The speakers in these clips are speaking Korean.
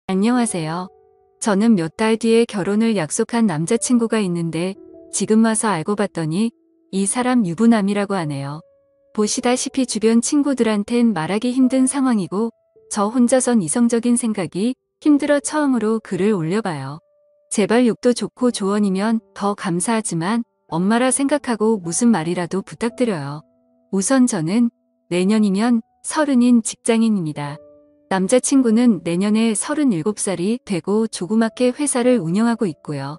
안녕하세요. 저는 몇 달 뒤에 결혼을 약속한 남자친구가 있는데 지금 와서 알고 봤더니 이 사람 유부남이라고 하네요. 보시다시피 주변 친구들한텐 말하기 힘든 상황이고 저 혼자선 이성적인 생각이 힘들어 처음으로 글을 올려봐요. 제발 욕도 좋고 조언이면 더 감사하지만 엄마라 생각하고 무슨 말이라도 부탁드려요. 우선 저는 내년이면 30인 직장인입니다. 남자친구는 내년에 37살이 되고 조그맣게 회사를 운영하고 있고요.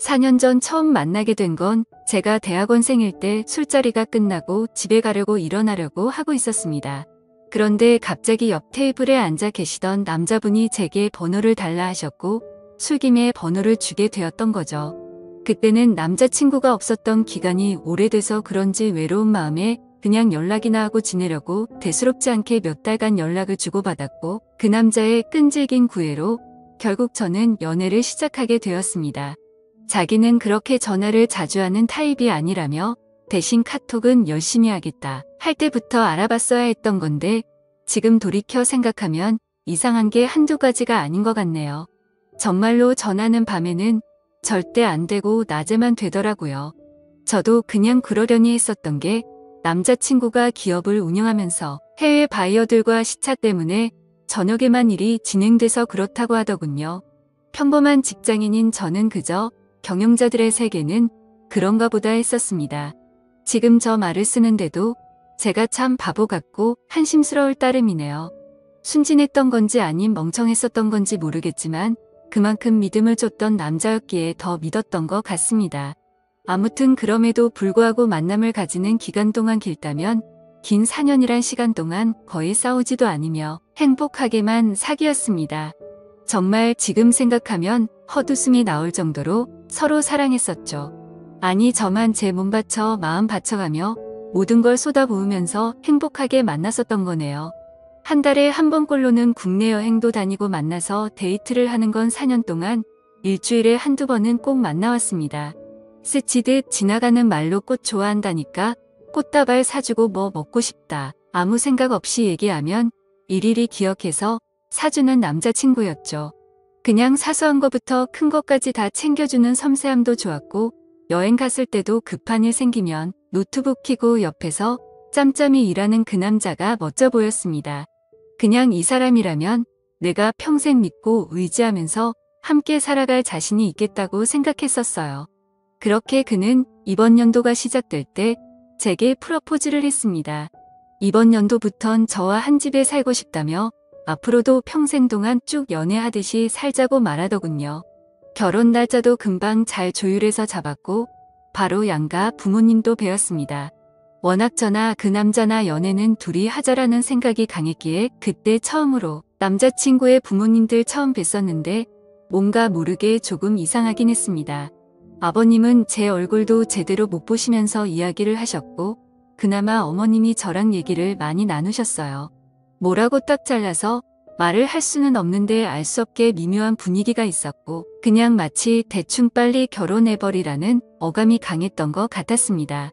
4년 전 처음 만나게 된 건 제가 대학원생일 때 술자리가 끝나고 집에 가려고 일어나려고 하고 있었습니다. 그런데 갑자기 옆 테이블에 앉아 계시던 남자분이 제게 번호를 달라 하셨고 술김에 번호를 주게 되었던 거죠. 그때는 남자친구가 없었던 기간이 오래돼서 그런지 외로운 마음에 그냥 연락이나 하고 지내려고 대수롭지 않게 몇 달간 연락을 주고받았고 그 남자의 끈질긴 구애로 결국 저는 연애를 시작하게 되었습니다. 자기는 그렇게 전화를 자주 하는 타입이 아니라며 대신 카톡은 열심히 하겠다 할 때부터 알아봤어야 했던 건데 지금 돌이켜 생각하면 이상한 게 한두 가지가 아닌 것 같네요. 정말로 전화는 밤에는 절대 안 되고 낮에만 되더라고요. 저도 그냥 그러려니 했었던 게 남자친구가 기업을 운영하면서 해외 바이어들과 시차 때문에 저녁에만 일이 진행돼서 그렇다고 하더군요. 평범한 직장인인 저는 그저 경영자들의 세계는 그런가 보다 했었습니다. 지금 저 말을 쓰는데도 제가 참 바보 같고 한심스러울 따름이네요. 순진했던 건지 아님 멍청했었던 건지 모르겠지만 그만큼 믿음을 줬던 남자였기에 더 믿었던 것 같습니다. 아무튼 그럼에도 불구하고 만남을 가지는 기간 동안 길다면 긴 4년이란 시간 동안 거의 싸우지도 않으며 행복하게만 사귀었습니다. 정말 지금 생각하면 헛웃음이 나올 정도로 서로 사랑했었죠. 아니 저만 제 몸 바쳐 마음 바쳐가며 모든 걸 쏟아부으면서 행복하게 만났었던 거네요. 한 달에 한 번꼴로는 국내 여행도 다니고 만나서 데이트를 하는 건 4년 동안 일주일에 한두 번은 꼭 만나왔습니다. 스치듯 지나가는 말로 꽃 좋아한다니까 꽃다발 사주고 뭐 먹고 싶다 아무 생각 없이 얘기하면 일일이 기억해서 사주는 남자친구였죠. 그냥 사소한 것부터 큰 것까지 다 챙겨주는 섬세함도 좋았고 여행 갔을 때도 급한 일 생기면 노트북 켜고 옆에서 짬짬이 일하는 그 남자가 멋져 보였습니다. 그냥 이 사람이라면 내가 평생 믿고 의지하면서 함께 살아갈 자신이 있겠다고 생각했었어요. 그렇게 그는 이번 연도가 시작될 때 제게 프러포즈를 했습니다. 이번 연도부턴 저와 한 집에 살고 싶다며 앞으로도 평생 동안 쭉 연애하듯이 살자고 말하더군요. 결혼 날짜도 금방 잘 조율해서 잡았고 바로 양가 부모님도 뵈었습니다. 워낙 저나 그 남자나 연애는 둘이 하자라는 생각이 강했기에 그때 처음으로 남자친구의 부모님들 처음 뵀었는데 뭔가 모르게 조금 이상하긴 했습니다. 아버님은 제 얼굴도 제대로 못 보시면서 이야기를 하셨고 그나마 어머님이 저랑 얘기를 많이 나누셨어요. 뭐라고 딱 잘라서 말을 할 수는 없는데 알 수 없게 미묘한 분위기가 있었고 그냥 마치 대충 빨리 결혼해버리라는 어감이 강했던 것 같았습니다.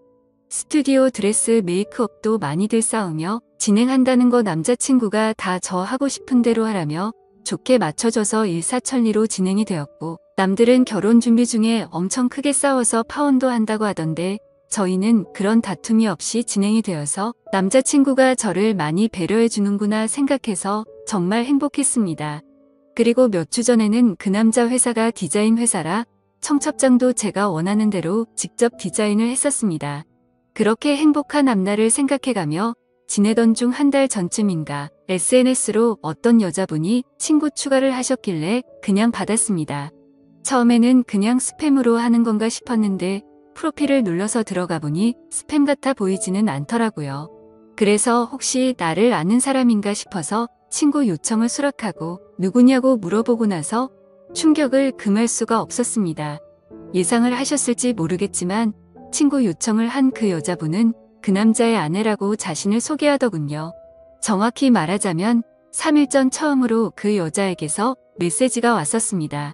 스튜디오 드레스 메이크업도 많이들 싸우며 진행한다는 거 남자친구가 다 저 하고 싶은 대로 하라며 좋게 맞춰줘서 일사천리로 진행이 되었고 남들은 결혼 준비 중에 엄청 크게 싸워서 파혼도 한다고 하던데 저희는 그런 다툼이 없이 진행이 되어서 남자친구가 저를 많이 배려해 주는구나 생각해서 정말 행복했습니다. 그리고 몇 주 전에는 그 남자 회사가 디자인 회사라 청첩장도 제가 원하는 대로 직접 디자인을 했었습니다. 그렇게 행복한 앞날을 생각해가며 지내던 중 한 달 전쯤인가 SNS로 어떤 여자분이 친구 추가를 하셨길래 그냥 받았습니다. 처음에는 그냥 스팸으로 하는 건가 싶었는데 프로필을 눌러서 들어가 보니 스팸 같아 보이지는 않더라고요. 그래서 혹시 나를 아는 사람인가 싶어서 친구 요청을 수락하고 누구냐고 물어보고 나서 충격을 금할 수가 없었습니다. 예상을 하셨을지 모르겠지만 친구 요청을 한 그 여자분은 그 남자의 아내라고 자신을 소개하더군요. 정확히 말하자면 3일 전 처음으로 그 여자에게서 메시지가 왔었습니다.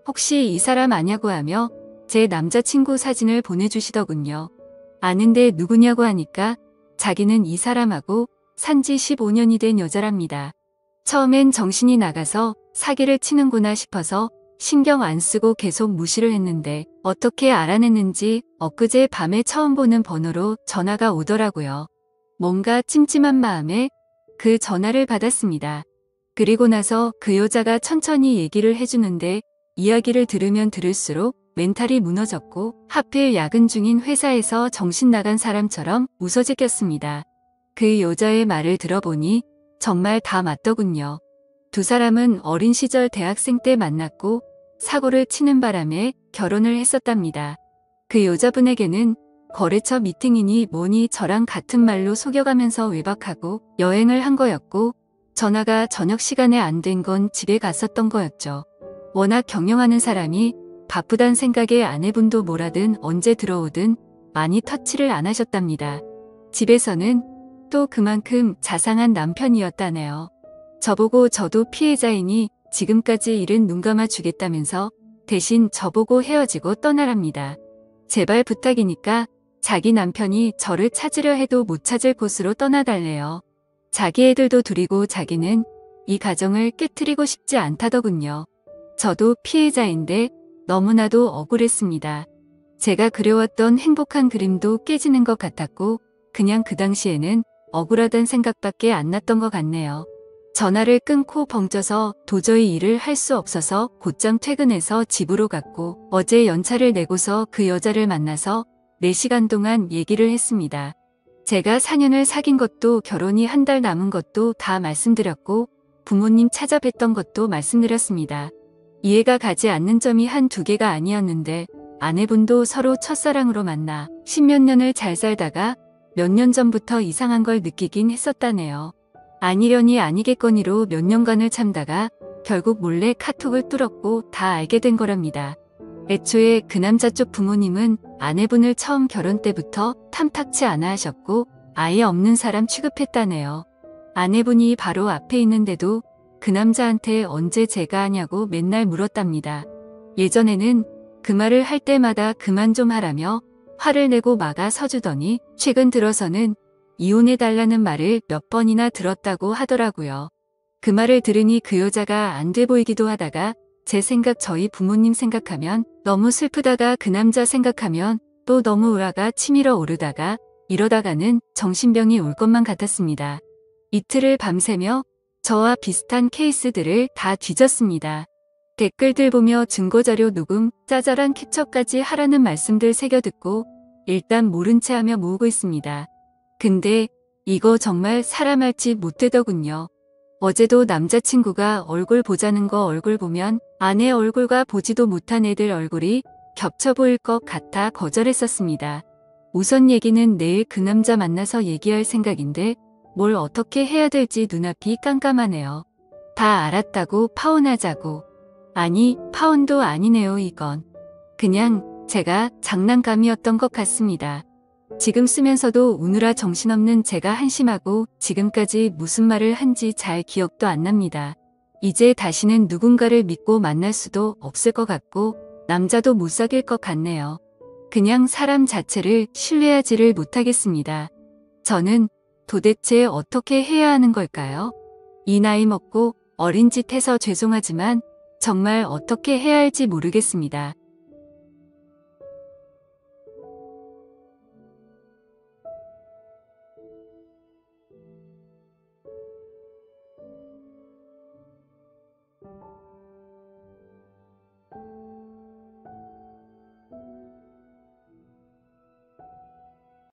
혹시 이 사람 아냐고 하며 제 남자친구 사진을 보내주시더군요. 아는데 누구냐고 하니까 자기는 이 사람하고 산지 15년이 된 여자랍니다. 처음엔 정신이 나가서 사기를 치는구나 싶어서 신경 안 쓰고 계속 무시를 했는데 어떻게 알아냈는지 엊그제 밤에 처음 보는 번호로 전화가 오더라고요. 뭔가 찜찜한 마음에 그 전화를 받았습니다. 그리고 나서 그 여자가 천천히 얘기를 해주는데 이야기를 들으면 들을수록 멘탈이 무너졌고 하필 야근 중인 회사에서 정신 나간 사람처럼 웃어제꼈습니다. 그 여자의 말을 들어보니 정말 다 맞더군요. 두 사람은 어린 시절 대학생 때 만났고 사고를 치는 바람에 결혼을 했었답니다. 그 여자분에게는 거래처 미팅이니 뭐니 저랑 같은 말로 속여가면서 외박하고 여행을 한 거였고 전화가 저녁 시간에 안 된 건 집에 갔었던 거였죠. 워낙 경영하는 사람이 바쁘단 생각에 아내분도 뭐라든 언제 들어오든 많이 터치를 안 하셨답니다. 집에서는 또 그만큼 자상한 남편이었다네요. 저보고 저도 피해자이니 지금까지 일은 눈 감아 주겠다면서 대신 저보고 헤어지고 떠나랍니다. 제발 부탁이니까 자기 남편이 저를 찾으려 해도 못 찾을 곳으로 떠나달래요. 자기 애들도 둘이고 자기는 이 가정을 깨트리고 싶지 않다더군요. 저도 피해자인데 너무나도 억울했습니다. 제가 그려왔던 행복한 그림도 깨지는 것 같았고 그냥 그 당시에는 억울하단 생각밖에 안 났던 것 같네요. 전화를 끊고 벙쪄서 도저히 일을 할 수 없어서 곧장 퇴근해서 집으로 갔고 어제 연차를 내고서 그 여자를 만나서 4시간 동안 얘기를 했습니다. 제가 4년을 사귄 것도 결혼이 한 달 남은 것도 다 말씀드렸고 부모님 찾아뵀던 것도 말씀드렸습니다. 이해가 가지 않는 점이 한두 개가 아니었는데 아내분도 서로 첫사랑으로 만나 10몇 년을 잘 살다가 몇 년 전부터 이상한 걸 느끼긴 했었다네요. 아니려니 아니겠거니로 몇 년간을 참다가 결국 몰래 카톡을 뚫었고 다 알게 된 거랍니다. 애초에 그 남자 쪽 부모님은 아내분을 처음 결혼 때부터 탐탁치 않아 하셨고 아예 없는 사람 취급했다네요. 아내분이 바로 앞에 있는데도 그 남자한테 언제 제가 하냐고 맨날 물었답니다. 예전에는 그 말을 할 때마다 그만 좀 하라며 화를 내고 막아 서주더니 최근 들어서는 이혼해달라는 말을 몇 번이나 들었다고 하더라고요. 그 말을 들으니 그 여자가 안 돼 보이기도 하다가 제 생각 저희 부모님 생각하면 너무 슬프다가 그 남자 생각하면 또 너무 우라가 치밀어 오르다가 이러다가는 정신병이 올 것만 같았습니다. 이틀을 밤새며 저와 비슷한 케이스들을 다 뒤졌습니다. 댓글들 보며 증거자료 녹음, 짜잘한 캡처까지 하라는 말씀들 새겨듣고 일단 모른 채 하며 모으고 있습니다. 근데 이거 정말 사람 알지 못되더군요. 어제도 남자친구가 얼굴 보자는 거 얼굴 보면 아내 얼굴과 보지도 못한 애들 얼굴이 겹쳐 보일 것 같아 거절했었습니다. 우선 얘기는 내일 그 남자 만나서 얘기할 생각인데 뭘 어떻게 해야 될지 눈앞이 깜깜하네요. 다 알았다고 파혼하자고. 아니, 파혼도 아니네요 이건. 그냥 제가 장난감이었던 것 같습니다. 지금 쓰면서도 우느라 정신없는 제가 한심하고 지금까지 무슨 말을 한지 잘 기억도 안 납니다. 이제 다시는 누군가를 믿고 만날 수도 없을 것 같고 남자도 못 사귈 것 같네요. 그냥 사람 자체를 신뢰하지를 못하겠습니다. 저는 도대체 어떻게 해야 하는 걸까요? 이 나이 먹고 어린 짓 해서 죄송하지만 정말 어떻게 해야 할지 모르겠습니다.